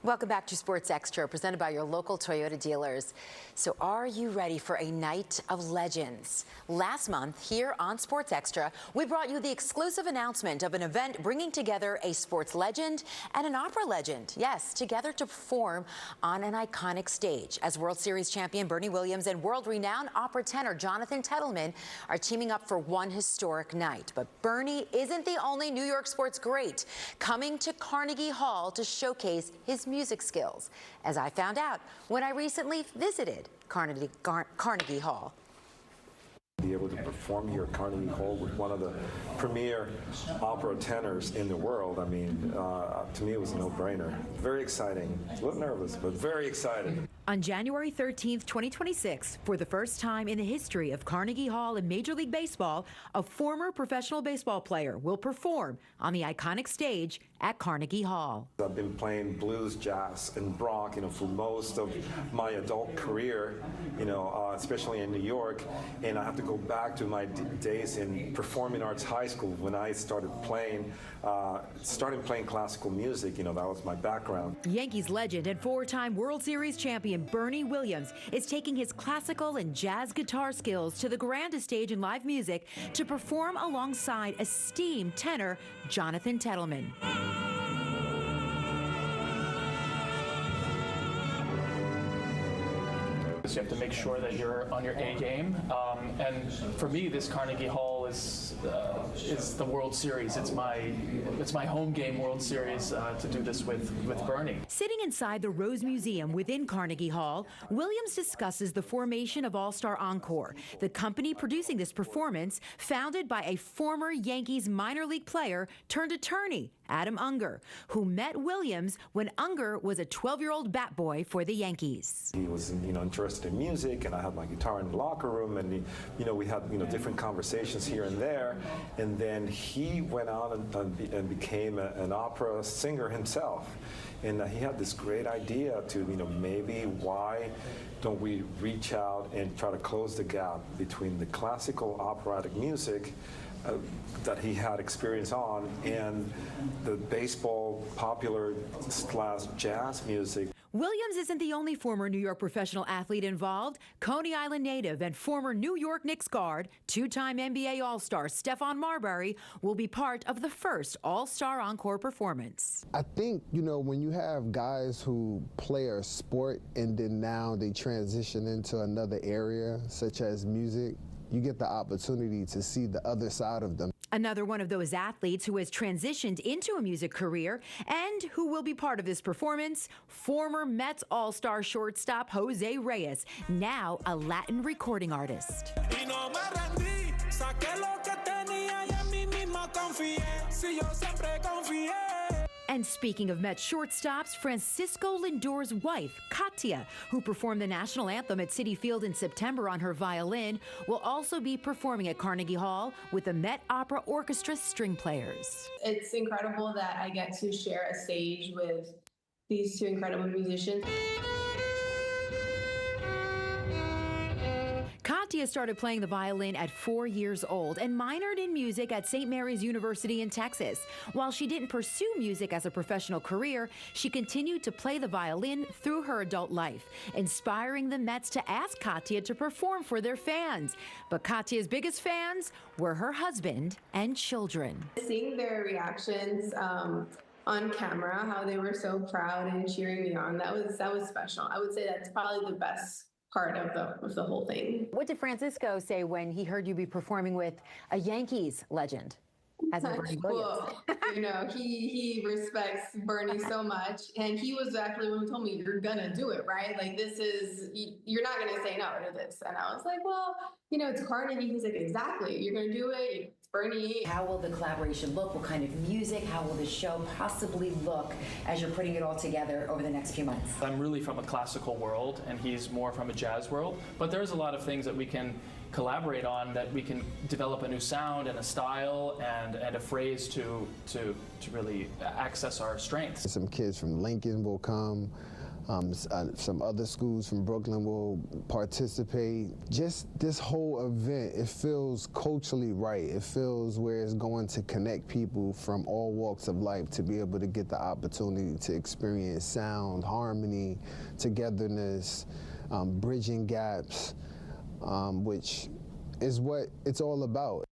Welcome back to Sports Extra, presented by your local Toyota dealers. So are you ready for a night of legends? Last month, here on Sports Extra, we brought you the exclusive announcement of an event bringing together a sports legend and an opera legend. Yes, together to perform on an iconic stage, as World Series champion Bernie Williams and world-renowned opera tenor Jonathan Tetelman are teaming up for one historic night. But Bernie isn't the only New York sports great coming to Carnegie Hall to showcase his music skills, as I found out when I recently visited Carnegie Hall. Be able to perform here at Carnegie Hall with one of the premier opera tenors in the world. I mean, to me, it was a no-brainer. Very exciting. A little nervous, but very excited. On January 13th, 2026, for the first time in the history of Carnegie Hall and Major League Baseball, a former professional baseball player will perform on the iconic stage at Carnegie Hall. I've been playing blues, jazz, and rock, for most of my adult career, especially in New York, and I have to go back to my days in performing arts high school when I started playing classical music. That was my background. Yankees legend and four-time World Series champion Bernie Williams is taking his classical and jazz guitar skills to the grandest stage in live music to perform alongside esteemed tenor Jonathan Tetelman. You have to make sure that you're on your A game, and for me, this Carnegie Hall is the World Series. It's my home game World Series to do this with Bernie. Sitting inside the Rose Museum within Carnegie Hall, Williams discusses the formation of All-Star Encore, the company producing this performance, founded by a former Yankees minor league player turned attorney, Adam Unger, who met Williams when Unger was a 12-year-old bat boy for the Yankees. He was, interested in music, and I had my guitar in the locker room, and we had, different conversations here and there, and then he went on and became an opera singer himself, and he had this great idea to, maybe why don't we reach out and try to close the gap between the classical operatic music that he had experience on and the baseball popular / jazz music. Williams isn't the only former New York professional athlete involved. Coney Island native and former New York Knicks guard, two-time NBA All-Star Stephon Marbury will be part of the first All-Star Encore performance. I think, when you have guys who play a sport and then now they transition into another area, such as music, you get the opportunity to see the other side of them. Another one of those athletes who has transitioned into a music career and who will be part of this performance, former Mets All-Star shortstop Jose Reyes, now a Latin recording artist. And speaking of Mets shortstops, Francisco Lindor's wife, Katia, who performed the national anthem at Citi Field in September on her violin, will also be performing at Carnegie Hall with the Met Opera Orchestra string players. It's incredible that I get to share a stage with these two incredible musicians. Katia started playing the violin at 4 years old and minored in music at St. Mary's University in Texas. While she didn't pursue music as a professional career, she continued to play the violin through her adult life, inspiring the Mets to ask Katia to perform for their fans. But Katia's biggest fans were her husband and children. Seeing their reactions on camera, how they were so proud and cheering me on, that was special. I would say that's probably the best part of the whole thing. What did Francisco say when he heard you be performing with a Yankees legend, as in Bernie Williams? Well, he respects Bernie so much, and he was actually when he told me, "You're gonna do it, right? Like you're not gonna say no to this." And I was like, "Well, it's Carnegie." He's like, "Exactly, you're gonna do it. It's Bernie." How will the collaboration look? What kind of music? How will the show possibly look as you're putting it all together over the next few months? I'm really from a classical world, and he's more from a jazz world, but there's a lot of things that we can collaborate on, that we can develop a new sound and a style and a phrase to really access our strengths. Some kids from Lincoln will come. Some other schools from Brooklyn will participate. Just this whole event, it feels culturally right. It feels where it's going to connect people from all walks of life to be able to get the opportunity to experience sound, harmony, togetherness, bridging gaps, which is what it's all about.